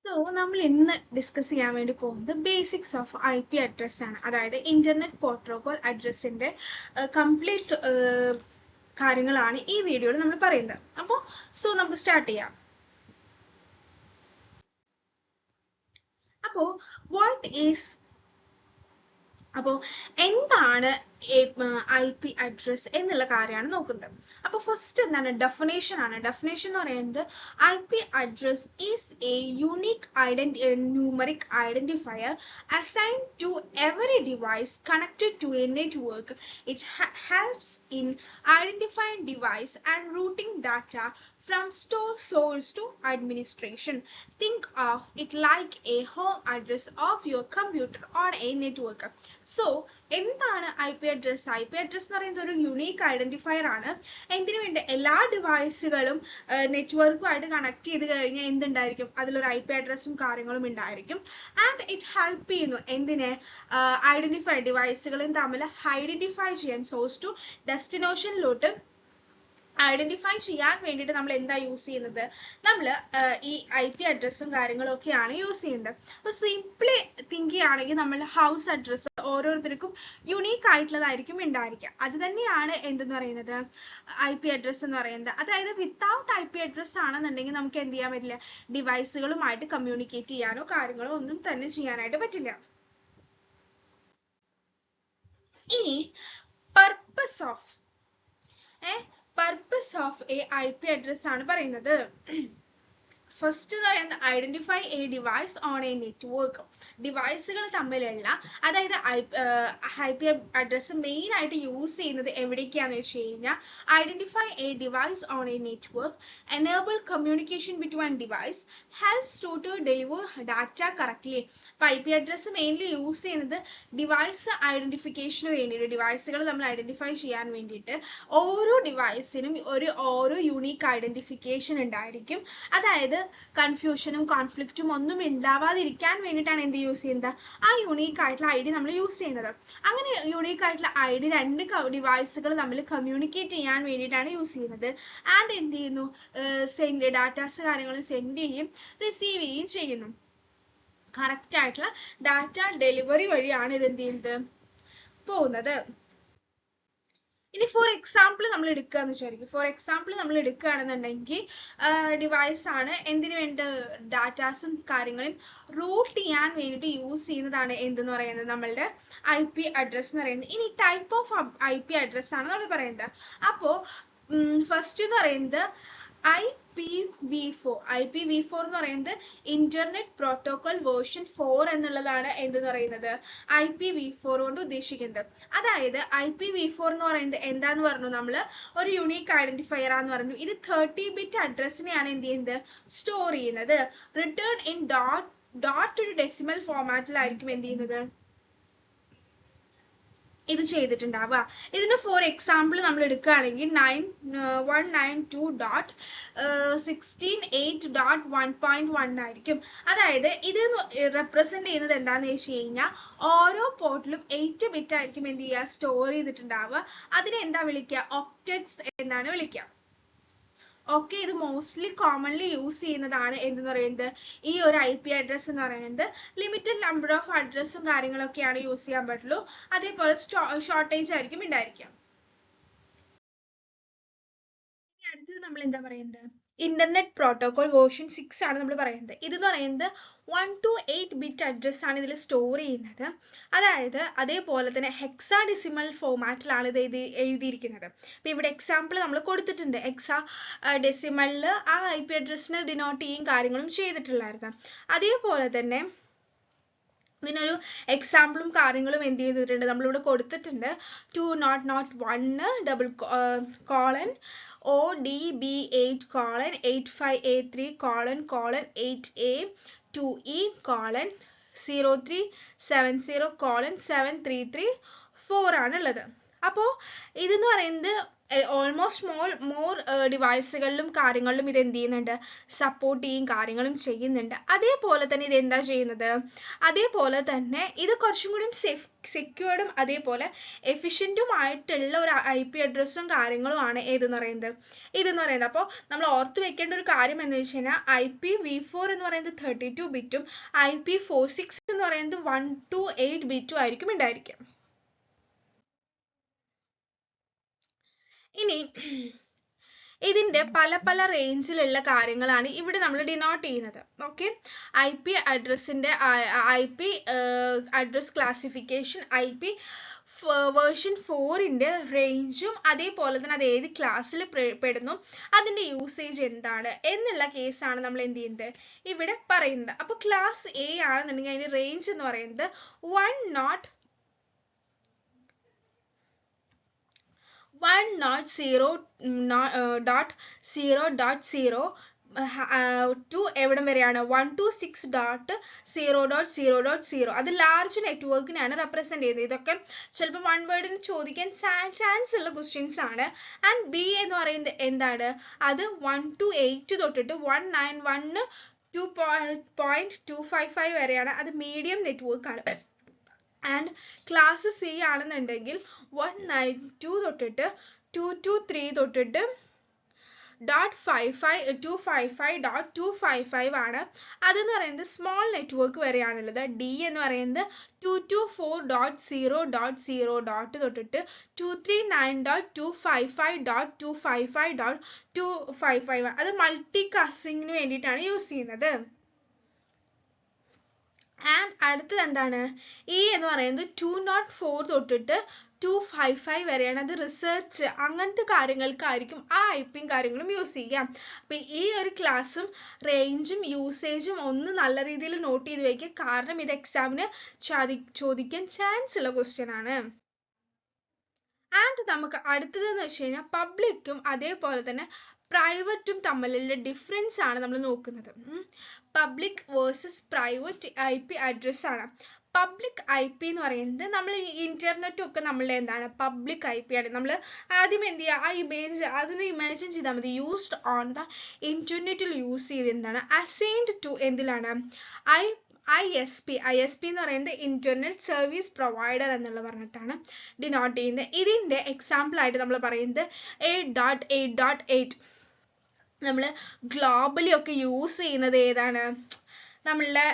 So നമ്മൾ ഇന്ന് discuss ചെയ്യാൻ വേണ്ടി പോകുന്നത് ബേസിക്സ് ഓഫ് IP അഡ്രസ് ആണ്. അതായത് ഇന്റർനെറ്റ് പ്രോട്ടോകോൾ അഡ്രസ്സിന്റെ കംപ്ലീറ്റ് കാര്യങ്ങളാണ് ഈ വീഡിയോയിൽ നമ്മൾ പറയുന്നത്. അപ്പോൾ നമുക്ക് സ്റ്റാർട്ട് ചെയ്യാം. അപ്പോൾ എന്താണ് IP അഡ്രസ് എന്നുള്ള കാര്യമാണ് നോക്കുന്നത്. അപ്പോൾ ഫസ്റ്റ് എന്താണ് ഡെഫിനേഷൻ ആണ്. ഡെഫിനേഷൻ എന്ന് പറയുന്നത് IP address is A unique numeric identifier assigned to every device connected to a network. It helps in identifying device and routing data from source to administration. Think of it like a home address of your computer on a network. So എന്താണ് IP address? IP address എന്ന് പറയുന്നത് ഒരു unique identifier ആണ്. എന്തിനു വേണ്ടി? എല്ലാ ഡിവൈസുകളും നെറ്റ്വർക്കുമായിട്ട് connect ചെയ്ത് കഴിഞ്ഞാൽ എന്തുണ്ടായിരിക്കും? അതിലൊരു IP അഡ്രസ്സും കാര്യങ്ങളും ഉണ്ടായിരിക്കും. ആൻഡ് ഇറ്റ് ഹെൽപ്പ് ചെയ്യുന്നു എന്തിനെ? ഐഡന്റിഫൈ ഡിവൈസുകളും തമ്മിൽ ഐഡന്റിഫൈ ചെയ്യാൻ, സോഴ്സ് ടു ഡെസ്റ്റിനേഷനിലോട്ട് ഐഡന്റിഫൈ ചെയ്യാൻ വേണ്ടിയിട്ട് നമ്മൾ എന്താ യൂസ് ചെയ്യുന്നത്? നമ്മൾ ഈ IP അഡ്രസ്സും കാര്യങ്ങളും ഒക്കെയാണ് യൂസ് ചെയ്യുന്നത്. അപ്പോൾ സിംപ്ലി തിങ്ക് ചെയ്യുകയാണെങ്കിൽ നമ്മൾ ഹൗസ് അഡ്രസ്സ് ഓരോരുത്തർക്കും യുണീക്ക് ആയിട്ടുള്ളതായിരിക്കും ഉണ്ടായിരിക്കുക. അത് തന്നെയാണ് എന്തെന്ന് പറയുന്നത് IP അഡ്രസ്സ് എന്ന് പറയുന്നത്. അതായത് വിത്തൗട്ട് IP അഡ്രസ്സ് ആണെന്നുണ്ടെങ്കിൽ നമുക്ക് എന്ത് ചെയ്യാൻ പറ്റില്ല? ഡിവൈസുകളുമായിട്ട് കമ്മ്യൂണിക്കേറ്റ് ചെയ്യാനോ കാര്യങ്ങളോ ഒന്നും തന്നെ ചെയ്യാനായിട്ട് പറ്റില്ല. ഇനി purpose of a IP address ആണ് പറയുന്നത്. First identify a device on a network. ഡിവൈസുകൾ തമ്മിലുള്ള, അതായത് IP അഡ്രസ് മെയിൻ ആയിട്ട് യൂസ് ചെയ്യുന്നത് എവിടേക്കാന്ന് വെച്ച് കഴിഞ്ഞാൽ identify a device on a network, enable communication between device, helps to deliver data correctly. അപ്പോൾ IP അഡ്രസ് മെയിൻലി യൂസ് ചെയ്യുന്നത് ഡിവൈസ് ഐഡന്റിഫിക്കേഷന് വേണ്ടിയിട്ട്, ഡിവൈസുകൾ നമ്മൾ ഐഡന്റിഫൈ ചെയ്യാൻ വേണ്ടിയിട്ട്. ഓരോ ഡിവൈസിനും ഓരോ യൂണീക്ക് ഐഡന്റിഫിക്കേഷൻ ഉണ്ടായിരിക്കും. അതായത് കൺഫ്യൂഷനും കോൺഫ്ലിക്റ്റും ഒന്നും ഉണ്ടാവാതിരിക്കാൻ വേണ്ടിയിട്ടാണ് എന്ത് യൂസ് ചെയ്യുന്നത്? ആ യൂണീക്ക് ആയിട്ടുള്ള ID നമ്മൾ യൂസ് ചെയ്യുന്നത്. അങ്ങനെ യൂണീക്ക് ആയിട്ടുള്ള ID രണ്ട് ഡിവൈസുകൾ തമ്മിൽ കമ്മ്യൂണിക്കേറ്റ് ചെയ്യാൻ വേണ്ടിയിട്ടാണ് യൂസ് ചെയ്യുന്നത്. ആൻഡ് എന്ത് ചെയ്യുന്നു? ഡാറ്റാസ് കാര്യങ്ങൾ സെൻഡ് ചെയ്യും, റിസീവ് ചെയ്യുകയും ചെയ്യുന്നു. കറക്റ്റ് ആയിട്ടുള്ള ഡാറ്റ ഡെലിവറി വഴിയാണ് ഇത് എന്ത് ചെയ്യുന്നത്? പോകുന്നത്. ഇനി ഫോർ എക്സാമ്പിൾ നമ്മൾ എടുക്കുകയെന്ന് വിചാരിക്കും. ഫോർ എക്സാമ്പിൾ നമ്മൾ എടുക്കുകയാണെന്നുണ്ടെങ്കിൽ ഡിവൈസ് ആണ്. എന്തിനു വേണ്ടി? ഡാറ്റാസും കാര്യങ്ങളും റൂട്ട് ചെയ്യാൻ വേണ്ടിയിട്ട് യൂസ് ചെയ്യുന്നതാണ് എന്തെന്ന് പറയുന്നത് നമ്മളുടെ IP അഡ്രസ് എന്ന് പറയുന്നത്. ഇനി ടൈപ്പ് ഓഫ് IP അഡ്രസ് ആണ് നമ്മൾ പറയുന്നത്. അപ്പോൾ ഫസ്റ്റ് എന്ന് പറയുന്നത് IPv4 എന്ന് പറയുന്നത് ഇന്റർനെറ്റ് പ്രോട്ടോകോൾ വേർഷൻ 4 എന്നുള്ളതാണ് എന്തെന്ന് പറയുന്നത് IPv4 കൊണ്ട് ഉദ്ദേശിക്കുന്നത്. അതായത് IPv4 എന്ന് പറയുന്നത് എന്താന്ന് പറഞ്ഞു? നമ്മൾ ഒരു യുണീക്ക് ഐഡന്റിഫയർ ആന്ന് പറഞ്ഞു. ഇത് 30-bit അഡ്രസ്സിനെയാണ് എന്ത് ചെയ്യുന്നത്? സ്റ്റോർ ചെയ്യുന്നത്. റിട്ടേൺ ഇൻ ഡോട്ട് ഡെസിമൽ ഫോർമാറ്റിലായിരിക്കും എന്ത് ചെയ്യുന്നത്? ഇത് ചെയ്തിട്ടുണ്ടാവുക. ഇതിന് ഫോർ എക്സാമ്പിൾ നമ്മൾ എടുക്കുകയാണെങ്കിൽ 192.16.8.1.1 ആയിരിക്കും. അതായത് ഇത് റെപ്രസെന്റ് ചെയ്യുന്നത് എന്താണെന്ന് വെച്ച് കഴിഞ്ഞാൽ ഓരോ പോർട്ടിലും 8 ബിറ്റ് ആയിരിക്കും എന്ത് ചെയ്യുക? സ്റ്റോർ ചെയ്തിട്ടുണ്ടാവുക. അതിനെ എന്താ വിളിക്കുക? ഒക്ടറ്റ്സ് എന്നാണ് വിളിക്കുക. ഓക്കെ, ഇത് മോസ്റ്റ്ലി കോമൺലി യൂസ് ചെയ്യുന്നതാണ് എന്തെന്ന് പറയുന്നത് ഈ ഒരു IP അഡ്രസ് എന്ന് പറയുന്നത്. ലിമിറ്റഡ് നമ്പർ ഓഫ് അഡ്രസ്സും കാര്യങ്ങളൊക്കെയാണ് യൂസ് ചെയ്യാൻ പറ്റുള്ളൂ. അതേപോലെ ഷോർട്ടേജ് ആയിരിക്കും ഉണ്ടായിരിക്കുക. അടുത്തത് നമ്മൾ എന്താ പറയുന്നത്? ഇന്റർനെറ്റ് പ്രോട്ടോകോൾ വേർഷൻ 6 ആണ് നമ്മൾ പറയുന്നത്. ഇതെന്ന് പറയുന്നത് 1 to 8-bit അഡ്രസ് ആണ് ഇതിൽ സ്റ്റോർ ചെയ്യുന്നത്. അതായത് അതേപോലെ തന്നെ ഹെക്സാഡെസിമൽ ഫോർമാറ്റിലാണ് ഇത് എഴുതിയിരിക്കുന്നത്. അപ്പോൾ ഇവിടെ എക്സാമ്പിൾ നമ്മൾ കൊടുത്തിട്ടുണ്ട്. ഹെക്സാഡെസിമലിൽ ആ IP അഡ്രസ്സിനെ ഡിനോട്ട് ചെയ്യും കാര്യങ്ങളും ചെയ്തിട്ടുള്ളായിരുന്നു. അതേപോലെ തന്നെ ഇതിനൊരു എക്സാമ്പിളും കാര്യങ്ങളും എന്ത് ചെയ്തിട്ടുണ്ട്? നമ്മളിവിടെ കൊടുത്തിട്ടുണ്ട്. 2001::ODB8:85A3::8A (2E:) 0370:733 4 ആണുള്ളത്. അപ്പോൾ ഇതെന്ന് പറയുന്നത് ഓൾമോസ്റ്റ് മോർ ഡിവൈസുകളിലും കാര്യങ്ങളിലും ഇത് എന്ത് ചെയ്യുന്നുണ്ട്, സപ്പോർട്ട് ചെയ്യും കാര്യങ്ങളും ചെയ്യുന്നുണ്ട്. അതേപോലെ തന്നെ ഇത് എന്താ ചെയ്യുന്നത്, അതേപോലെ തന്നെ ഇത് കുറച്ചും കൂടി സെക്യൂർഡും അതേപോലെ എഫിഷ്യൻറ്റും ആയിട്ടുള്ള ഒരു IP അഡ്രസ്സും കാര്യങ്ങളുമാണ് ഇതെന്ന് പറയുന്നത്. അപ്പോൾ നമ്മൾ ഓർത്ത് വെക്കേണ്ട ഒരു കാര്യം എന്ന് വെച്ച് കഴിഞ്ഞാൽ IPv4 എന്ന് പറയുന്നത് 32 ബിറ്റും IP46 എന്ന് പറയുന്നത് 128 ബിറ്റും ആയിരിക്കും ഉണ്ടായിരിക്കുക. ഇനി ഇതിന്റെ പല റേഞ്ചിലുള്ള കാര്യങ്ങളാണ് ഇവിടെ നമ്മൾ ഡിനോട്ട് ചെയ്യുന്നത്. ഓക്കെ, IP അഡ്രസ്സിന്റെ IP address classification, IP version 4ന്റെ റേഞ്ചും അതേപോലെ തന്നെ അത് ഏത് ക്ലാസ്സിൽ പെടുന്നു, അതിന്റെ യൂസേജ് എന്താണ് എന്നുള്ള കേസാണ് നമ്മൾ എന്ത് ചെയ്യുന്നത് ഇവിടെ പറയുന്നത്. അപ്പോൾ ക്ലാസ് A ആണെന്നുണ്ടെങ്കിൽ അതിന്റെ റേഞ്ച് എന്ന് പറയുന്നത് 1.0.0 ടു എവിടം വരെയാണ് 126.0.0.0. അത് ലാർജ് നെറ്റ്വർക്കിനെയാണ് റെപ്രസെന്റ് ചെയ്യുന്നത്. ഇതൊക്കെ ചിലപ്പോൾ വൺ വേർഡിന് ചോദിക്കാൻ ചാൻസ് ഉള്ള ക്വസ്റ്റ്യൻസ് ആണ്. ആൻഡ് B എന്ന് പറയുന്നത് എന്താണ്, അത് 1 to 8 തൊട്ടിട്ട് 191 2.255 വരെയാണ്. അത് മീഡിയം നെറ്റ്വർക്ക് ആണ്. ആൻഡ് ക്ലാസ് C ആണെന്നുണ്ടെങ്കിൽ 192 തൊട്ടിട്ട് 223 തൊട്ടിട്ട് 255.255 ആണ്. അതെന്ന് പറയുന്നത് സ്മോൾ നെറ്റ്വർക്ക് വരെയാണുള്ളത്. D എന്ന് പറയുന്നത് 224.0.0. തൊട്ടിട്ട് 239.255.255.255 അത് മൾട്ടി കാസ്റ്റിംഗിന് വേണ്ടിയിട്ടാണ് യൂസ് ചെയ്യുന്നത്. ആൻഡ് അടുത്തത് എന്താണ്, E എന്ന് പറയുന്നത് 204 തൊട്ടിട്ട് 255 വരെയാണ്. അത് റിസർച്ച് അങ്ങനത്തെ കാര്യങ്ങൾക്കായിരിക്കും ആ IPയും കാര്യങ്ങളും യൂസ് ചെയ്യാം. അപ്പൊ ഈ ഒരു ക്ലാസ്സും റേഞ്ചും യൂസേജും ഒന്ന് നല്ല രീതിയിൽ നോട്ട് ചെയ്ത് വയ്ക്കുക, കാരണം ഇത് എക്സാമിന് ചോദിക്കാൻ ചാൻസ് ഉള്ള ക്വസ്റ്റ്യൻ ആണ്. ആൻഡ് നമുക്ക് അടുത്തതെന്ന് വെച്ച് കഴിഞ്ഞാൽ പബ്ലിക്കും അതേപോലെ തന്നെ പ്രൈവറ്റും തമ്മിലുള്ള ഡിഫറൻസ് ആണ് നമ്മൾ നോക്കുന്നത്. Public versus private IP address ആണ്. പബ്ലിക് IP എന്ന് പറയുന്നത് നമ്മൾ ഇന്റർനെറ്റും ഒക്കെ നമ്മളുടെ എന്താണ് പബ്ലിക് IP ആണ്. നമ്മൾ ആദ്യം എന്ത് ചെയ്യുക, അതിനെ ഇമാജിൻ ചെയ്താൽ മതി. യൂസ്ഡ് ഓൺ ദ ഇന്റർനെറ്റിൽ യൂസ് ചെയ്ത് എന്താണ് അസൈൻഡ് ടു എന്തിലാണ് ISP എന്ന് പറയുന്നത് ഇന്റർനെറ്റ് സർവീസ് പ്രൊവൈഡർ എന്നുള്ള പറഞ്ഞിട്ടാണ് ഡിനോട്ട് ചെയ്യുന്നത്. ഇതിന്റെ എക്സാമ്പിൾ ആയിട്ട് നമ്മൾ പറയുന്നത് 8.8.8. നമ്മൾ ഗ്ലോബലി ഒക്കെ യൂസ് ചെയ്യുന്നത് ഏതാണ്, നമ്മളുടെ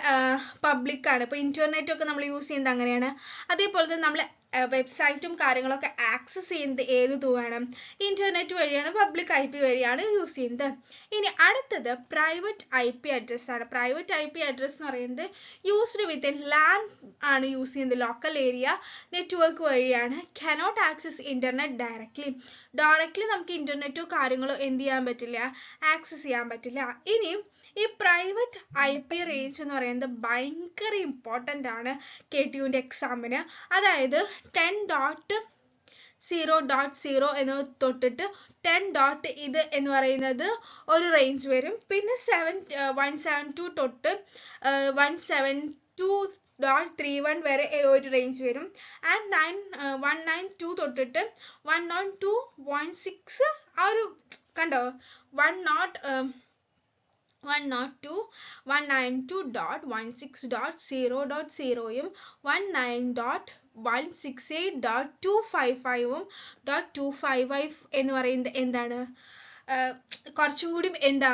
പബ്ലിക് ആണ്. ഇപ്പോൾ ഇന്റർനെറ്റ് ഒക്കെ നമ്മൾ യൂസ് ചെയ്യുന്നത് അങ്ങനെയാണ്. അതേപോലെ തന്നെ നമ്മൾ വെബ്സൈറ്റും കാര്യങ്ങളൊക്കെ ആക്സസ് ചെയ്യുന്നത് ഏത് ത്രൂവാണ്, ഇന്റർനെറ്റ് വഴിയാണ്, പബ്ലിക് IP വഴിയാണ് യൂസ് ചെയ്യുന്നത്. ഇനി അടുത്തത് പ്രൈവറ്റ് IP അഡ്രസ് ആണ്. പ്രൈവറ്റ് IP അഡ്രസ് എന്ന് പറയുന്നത് യൂസ്ഡ് വിത്തിൻ LAN ആണ് യൂസ് ചെയ്യുന്നത്. ലോക്കൽ ഏരിയ നെറ്റ്വർക്ക് വഴിയാണ്. കനോട്ട് ആക്സസ് ഇന്റർനെറ്റ് ഡയറക്റ്റ്ലി നമുക്ക് ഇന്റർനെറ്റോ കാര്യങ്ങളോ എന്ത് ചെയ്യാൻ പറ്റില്ല, ആക്സസ് ചെയ്യാൻ പറ്റില്ല. ഇനി ഈ പ്രൈവറ്റ് IP റേഞ്ച് എന്ന് പറയുന്നത് ഭയങ്കര ഇമ്പോർട്ടൻ്റ് ആണ് KTUവിൻ്റെ എക്സാമിന്. അതായത് 10.0.0 എന്ന് തൊട്ടിട്ട് 10. ഇത് എന്ന് പറയുന്നത് ഒരു റേഞ്ച് വരും. പിന്നെ 172 തൊട്ട് 172.31 വരെ ഒരു റേഞ്ച് വരും. ആൻഡ് 192 തൊട്ടിട്ട് 102.6 ആ ഒരു കണ്ടോ 192.168.0.0യും 19.168.255 എന്ന് പറയുന്നത് എന്താണ്, കുറച്ചും കൂടി എന്താ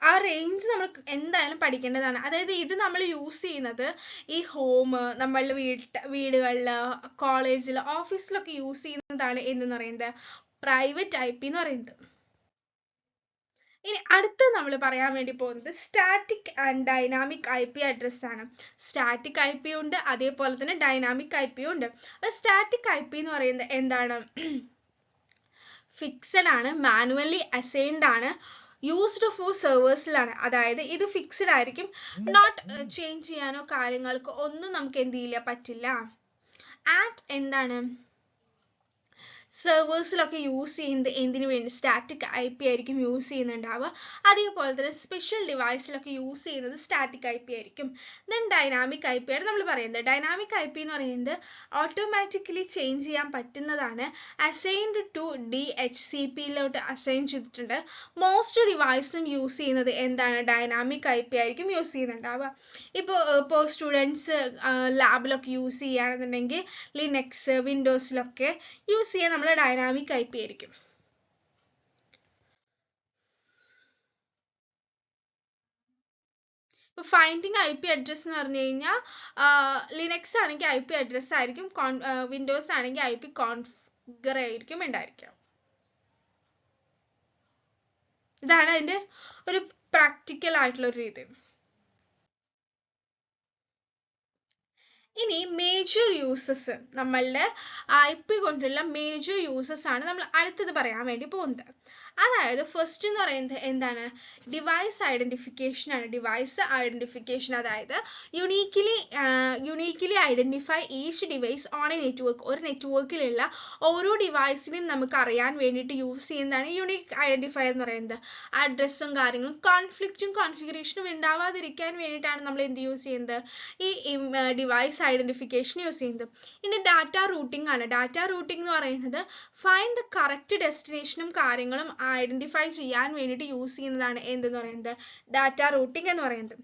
ആ റേഞ്ച് നമ്മൾ എന്തായാലും പഠിക്കേണ്ടതാണ്. അതായത് ഇത് നമ്മൾ യൂസ് ചെയ്യുന്നത് ഈ ഹോം, നമ്മളുടെ വീടുകളിൽ, കോളേജിൽ, ഓഫീസിലൊക്കെ യൂസ് ചെയ്യുന്നതാണ് എന്ന് പറയുന്നത് പ്രൈവറ്റ് IP എന്ന് പറയുന്നത്. ഇനി അടുത്ത നമ്മൾ പറയാൻ വേണ്ടി പോകുന്നത് static and dynamic IP address ആണ്. സ്റ്റാറ്റിക് IP ഉണ്ട്, അതേപോലെ തന്നെ ഡൈനാമിക് IP ഉണ്ട്. സ്റ്റാറ്റിക് IP എന്ന് പറയുന്നത് എന്താണ്, ഫിക്സഡ് ആണ്, മാനുവലി അസൈൻഡ് ആണ്, യൂസ്ഡ് ഫോർ സെർവേഴ്സിലാണ്. അതായത് ഇത് ഫിക്സഡ് ആയിരിക്കും, നോട്ട് ചേഞ്ച് ചെയ്യാനോ കാര്യങ്ങൾക്ക് ഒന്നും നമുക്ക് എന്ത് ചെയ്യില്ല പറ്റില്ല. ആൻഡ് എന്താണ് സെർവേഴ്സിലൊക്കെ യൂസ് ചെയ്യുന്നത് എന്തിനു വേണ്ടി സ്റ്റാറ്റിക് IP ആയിരിക്കും യൂസ് ചെയ്യുന്നുണ്ടാവുക. അതേപോലെ തന്നെ സ്പെഷ്യൽ ഡിവൈസിലൊക്കെ യൂസ് ചെയ്യുന്നത് സ്റ്റാറ്റിക് IP ആയിരിക്കും. ദെൻ ഡൈനാമിക് IP ആണ് നമ്മൾ പറയുന്നത്. ഡൈനാമിക് IP എന്ന് പറയുന്നത് ഓട്ടോമാറ്റിക്കലി ചേഞ്ച് ചെയ്യാൻ പറ്റുന്നതാണ്. അസൈൻഡ് ടു DHCPയിലോട്ട് അസൈൻ ചെയ്തിട്ടുണ്ട്. മോസ്റ്റ് ഡിവൈസും യൂസ് ചെയ്യുന്നത് എന്താണ് ഡൈനാമിക് IP ആയിരിക്കും യൂസ് ചെയ്യുന്നുണ്ടാവുക. ഇപ്പോൾ സ്റ്റുഡൻസ് ലാബിലൊക്കെ യൂസ് ചെയ്യുകയാണെന്നുണ്ടെങ്കിൽ ലിനക്സ് വിൻഡോസിലൊക്കെ യൂസ് ചെയ്യാൻ നമ്മൾ ഡൈനാമിക് IP ആയിരിക്കും. ഇപ്പോൾ ഫൈൻഡിങ് IP അഡ്രസ് എന്ന് പറഞ്ഞു കഴിഞ്ഞാൽ ലിനക്സ് ആണെങ്കിൽ IP അഡ്രസ് ആയിരിക്കും, വിൻഡോസ് ആണെങ്കിൽ IP കോൺഫിഗർ ആയിരിക്കും ഉണ്ടായിരിക്കുക. ഇതാണ് അതിന്റെ ഒരു പ്രാക്ടിക്കൽ ആയിട്ടുള്ള ഒരു രീതി. ഇനി മേജർ യൂസസ്, നമ്മളുടെ IP കൊണ്ടുള്ള മേജർ യൂസസ് ആണ് നമ്മൾ അടുത്തത് പറയാൻ വേണ്ടി പോകുന്നത്. അതായത് ഫസ്റ്റ് എന്ന് പറയുന്നത് എന്താണ്, ഡിവൈസ് ഐഡന്റിഫിക്കേഷൻ ആണ്. ഡിവൈസ് ഐഡന്റിഫിക്കേഷൻ അതായത് യുണീക്ക്ലി identify each device on a network. ഒരു നെറ്റ്വർക്കിലുള്ള ഓരോ ഡിവൈസിനെയും നമുക്ക് അറിയാൻ വേണ്ടിയിട്ട് യൂസ് ചെയ്യുന്നതാണ് യുണീക്ക് ഐഡന്റിഫയർ എന്ന് പറയുന്നത്. അഡ്രസ്സും കാര്യങ്ങളും കോൺഫ്ലിക്റ്റും കോൺഫിഗറേഷനും ഉണ്ടാവാതിരിക്കാൻ വേണ്ടിയിട്ടാണ് നമ്മൾ എന്ത് യൂസ് ചെയ്യുന്നത്, ഈ ഡിവൈസ് ഐഡന്റിഫിക്കേഷൻ യൂസ് ചെയ്യുന്നത്. ഇനി ഡാറ്റ റൂട്ടിംഗ് ആണ്. ഡാറ്റ റൂട്ടിംഗ് എന്ന് പറയുന്നത് ഫൈൻഡ് ദ കറക്റ്റ് ഡെസ്റ്റിനേഷനും കാര്യങ്ങളും ഐഡന്റിഫൈ ചെയ്യാൻ വേണ്ടിയിട്ട് യൂസ് ചെയ്യുന്നതാണ് എന്തെന്ന് പറയുന്നത്, ഡാറ്റ റൂട്ടിംഗ് എന്ന് പറയുന്നത്.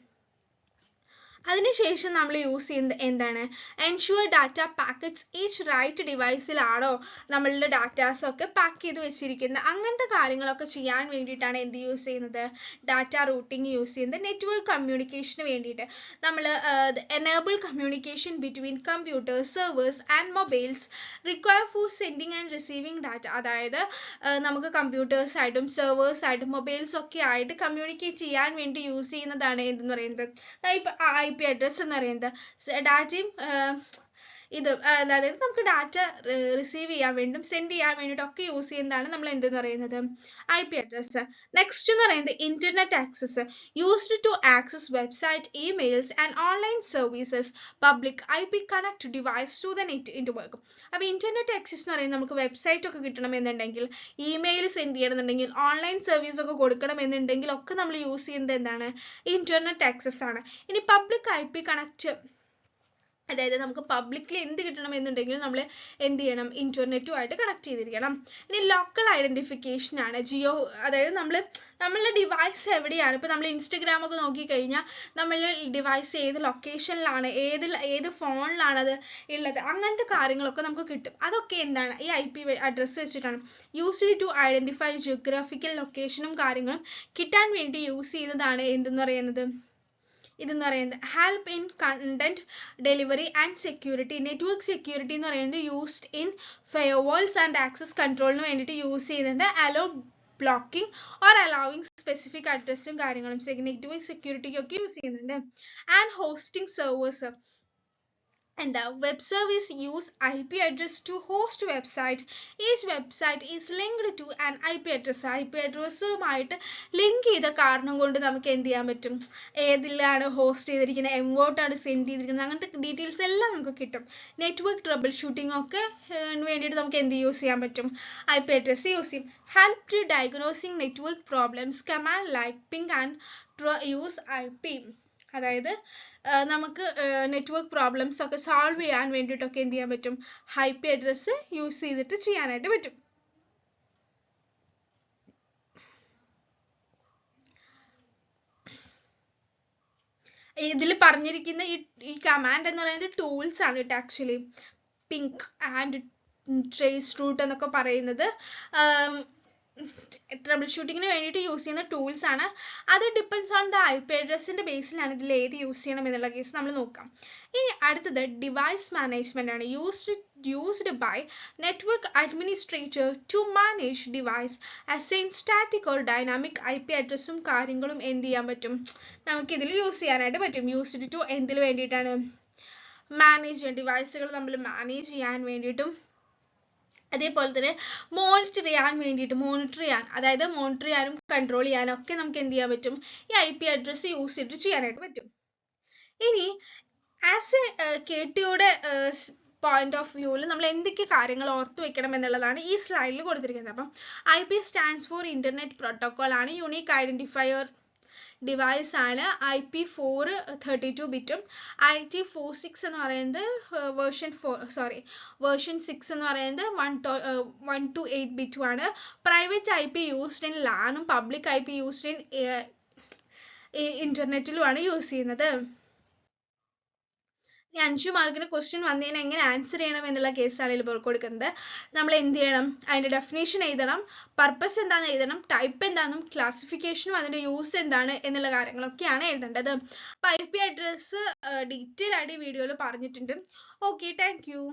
അതിനുശേഷം നമ്മൾ യൂസ് ചെയ്യുന്നത് എന്താണ്, ensure data packets each right ഡിവൈസിലാണോ നമ്മളുടെ ഡാറ്റാസ് ഒക്കെ പാക്ക് ചെയ്ത് വെച്ചിരിക്കുന്നത്. അങ്ങനത്തെ കാര്യങ്ങളൊക്കെ ചെയ്യാൻ വേണ്ടിയിട്ടാണ് എന്ത് യൂസ് ചെയ്യുന്നത്, ഡാറ്റ റൂട്ടിംഗ് യൂസ് ചെയ്യുന്നത്. നെറ്റ്വർക്ക് കമ്മ്യൂണിക്കേഷന് വേണ്ടിയിട്ട് നമ്മൾ enable communication between computers, servers and mobiles require four sending and receiving data. അതായത് നമുക്ക് കമ്പ്യൂട്ടേഴ്സ് ആയിട്ടും സെർവേഴ്സ് ആയിട്ടും മൊബൈൽസ് ഒക്കെ ആയിട്ട് കമ്മ്യൂണിക്കേറ്റ് ചെയ്യാൻ വേണ്ടി യൂസ് ചെയ്യുന്നതാണ് എന്തെന്ന് പറയുന്നത് ഇപ്പൊ IP അഡ്രസ് എന്ന് പറയുന്നത്. ഡാറ്റയും അതായത് നമുക്ക് ഡാറ്റ റിസീവ് ചെയ്യാൻ വേണ്ടിയും സെൻഡ് ചെയ്യാൻ വേണ്ടിയിട്ടൊക്കെ യൂസ് ചെയ്യുന്നതാണ് നമ്മൾ എന്തെന്ന് പറയുന്നത്, IP അഡ്രസ്. നെക്സ്റ്റ് എന്ന് പറയുന്നത് internet access, used to access website, emails and online services, public IP connect device to the network. അപ്പോൾ ഇന്റർനെറ്റ് ആക്സസ് എന്ന് പറയുന്നത് നമുക്ക് വെബ്സൈറ്റ് ഒക്കെ കിട്ടണമെന്നുണ്ടെങ്കിൽ, ഇമെയിൽ സെൻഡ് ചെയ്യണമെന്നുണ്ടെങ്കിൽ, ഓൺലൈൻ സർവീസ് ഒക്കെ കൊടുക്കണമെന്നുണ്ടെങ്കിൽ ഒക്കെ നമ്മൾ യൂസ് ചെയ്യുന്നത് എന്താണ്, ഇന്റർനെറ്റ് ആക്സസ് ആണ്. ഇനി പബ്ലിക് IP കണക്ട്, അതായത് നമുക്ക് പബ്ലിക്ലി എന്ത് കിട്ടണം എന്നുണ്ടെങ്കിൽ നമ്മൾ എന്ത് ചെയ്യണം, ഇന്റർനെറ്റുമായിട്ട് കണക്ട് ചെയ്തിരിക്കണം. ഇനി ലോക്കൽ ഐഡന്റിഫിക്കേഷൻ ആണ്. അതായത് നമ്മളുടെ ഡിവൈസ് എവിടെയാണ്, ഇപ്പൊ നമ്മൾ ഇൻസ്റ്റഗ്രാം ഒക്കെ നോക്കിക്കഴിഞ്ഞാൽ നമ്മളുടെ ഡിവൈസ് ഏത് ലൊക്കേഷനിലാണ്, ഏത് ഫോണിലാണ് അത് ഉള്ളത്, അങ്ങനത്തെ കാര്യങ്ങളൊക്കെ നമുക്ക് കിട്ടും. അതൊക്കെ എന്താണ്, ഈ IP അഡ്രസ്സ് വെച്ചിട്ടാണ്. യൂസ്ഡ് ടു ഐഡന്റിഫൈ ജിയോഗ്രാഫിക്കൽ ലൊക്കേഷനും കാര്യങ്ങളും കിട്ടാൻ വേണ്ടി യൂസ് ചെയ്യുന്നതാണ് എന്തെന്ന് പറയുന്നത്, ഇതെന്ന് പറയുന്നത് help in content delivery and security. Network security എന്ന് പറയുന്നത് used in firewalls and access കൺട്രോളിന് വേണ്ടിയിട്ട് യൂസ് ചെയ്യുന്നുണ്ട്. Allow blocking or allowing specific അഡ്രസ്സും കാര്യങ്ങളും നെറ്റ്വർക്ക് സെക്യൂരിറ്റിക്കൊക്കെ യൂസ് ചെയ്യുന്നുണ്ട്. ആൻഡ് ഹോസ്റ്റിംഗ് സെർവേഴ്സ്, എന്താ, web service use IP address to host website. Each website is linked to an IP address. IP അഡ്രസ്സുമായിട്ട് link ചെയ്ത കാരണം കൊണ്ട് നമുക്ക് എന്ത് ചെയ്യാൻ പറ്റും, ഏതിലാണ് ഹോസ്റ്റ് ചെയ്തിരിക്കുന്നത്, എങ്ങോട്ടാണ് സെൻഡ് ചെയ്തിരിക്കുന്നത്, അങ്ങനത്തെ ഡീറ്റെയിൽസ് എല്ലാം നമുക്ക് കിട്ടും. നെറ്റ്വർക്ക് ട്രബിൾ ഷൂട്ടിംഗ് ഒക്കെ വേണ്ടിയിട്ട് നമുക്ക് എന്ത് യൂസ് ചെയ്യാൻ പറ്റും, IP അഡ്രസ്സ് യൂസ് ചെയ്യും. Help to diagnosing network problems, command like ping and use IP. അതായത് നമുക്ക് നെറ്റ്വർക്ക് പ്രോബ്ലംസ് ഒക്കെ സോൾവ് ചെയ്യാൻ വേണ്ടിയിട്ടൊക്കെ എന്ത് ചെയ്യാൻ പറ്റും, IP അഡ്രസ്സ് യൂസ് ചെയ്തിട്ട് ചെയ്യാനായിട്ട് പറ്റും. ഇതിൽ പറഞ്ഞിരിക്കുന്ന ഈ കമാൻഡ് എന്ന് പറയുന്നത് ടൂൾസ് ആണ് കേട്ടോ. Actually ping and trace route എന്നൊക്കെ പറയുന്നത് ട്രബിൾ ഷൂട്ടിങ്ങിന് വേണ്ടിയിട്ട് യൂസ് ചെയ്യുന്ന ടൂൾസ് ആണ്. അത് ഡിപ്പെൻസ് ഓൺ ദ IP അഡ്രസ്സിന്റെ ബേസിലാണ് ഇതിൽ ഏത് യൂസ് ചെയ്യണം എന്നുള്ള കേസ് നമ്മൾ നോക്കാം. ഇനി അടുത്തത് ഡിവൈസ് മാനേജ്മെന്റ് ആണ്. Used by network administrator to manage device, assign static or dynamic IP അഡ്രസ്സും കാര്യങ്ങളും എന്ത് ചെയ്യാൻ പറ്റും, നമുക്ക് ഇതിൽ യൂസ് ചെയ്യാനായിട്ട് പറ്റും. യൂസ്ഡ് ടു എന്തിനു വേണ്ടിയിട്ടാണ്, മാനേജ് ചെയ്യാൻ, ഡിവൈസുകൾ നമ്മൾ മാനേജ് ചെയ്യാൻ വേണ്ടിയിട്ടും അതേപോലെ തന്നെ മോണിറ്റർ ചെയ്യാൻ, അതായത് മോണിറ്റർ ചെയ്യാനും കൺട്രോൾ ചെയ്യാനും ഒക്കെ നമുക്ക് എന്ത് ചെയ്യാൻ പറ്റും, ഈ IP അഡ്രസ്സ് യൂസ് ചെയ്തിട്ട് ചെയ്യാനായിട്ട് പറ്റും. ഇനി ആസ് എ KTയുടെ പോയിന്റ് ഓഫ് വ്യൂവിൽ നമ്മൾ എന്തൊക്കെ കാര്യങ്ങൾ ഓർത്തു വെക്കണം എന്നുള്ളതാണ് ഈ സ്ലൈഡിൽ കൊടുത്തിരിക്കുന്നത്. അപ്പം IP stands for internet protocol ആണ്. യൂണിക് ഐഡന്റിഫയർ ഡിവൈസ് ആണ് IP4 32 ബിറ്റും IT46 എന്ന് പറയുന്നത് വേർഷൻ 6 എന്ന് പറയുന്നത് 1 to 8 ബിറ്റും ആണ്. പ്രൈവറ്റ് IP യൂസ്ഡ് ഇൻ ലാനും പബ്ലിക് IP യൂസ്ഡ് ഇൻ ഇന്റർനെറ്റിലുമാണ് യൂസ് ചെയ്യുന്നത്. ഈ 5 മാർക്കിന് ക്വസ്റ്റ്യൻ വന്നതിന് എങ്ങനെ ആൻസർ ചെയ്യണം എന്നുള്ള കേസാണ് ഇതിൽ കൊടുക്കുന്നത്. നമ്മൾ എന്ത് ചെയ്യണം, അതിന്റെ ഡെഫിനേഷൻ എഴുതണം, പർപ്പസ് എന്താണെന്ന് എഴുതണം, ടൈപ്പ് എന്താണെന്നും ക്ലാസിഫിക്കേഷനും അതിന്റെ യൂസ് എന്താണ് എന്നുള്ള കാര്യങ്ങളൊക്കെയാണ് എഴുതേണ്ടത്. അപ്പൊ IP അഡ്രസ് ഡീറ്റെയിൽ ആയിട്ട് ഈ വീഡിയോയിൽ പറഞ്ഞിട്ടുണ്ട്. Okay, thank you.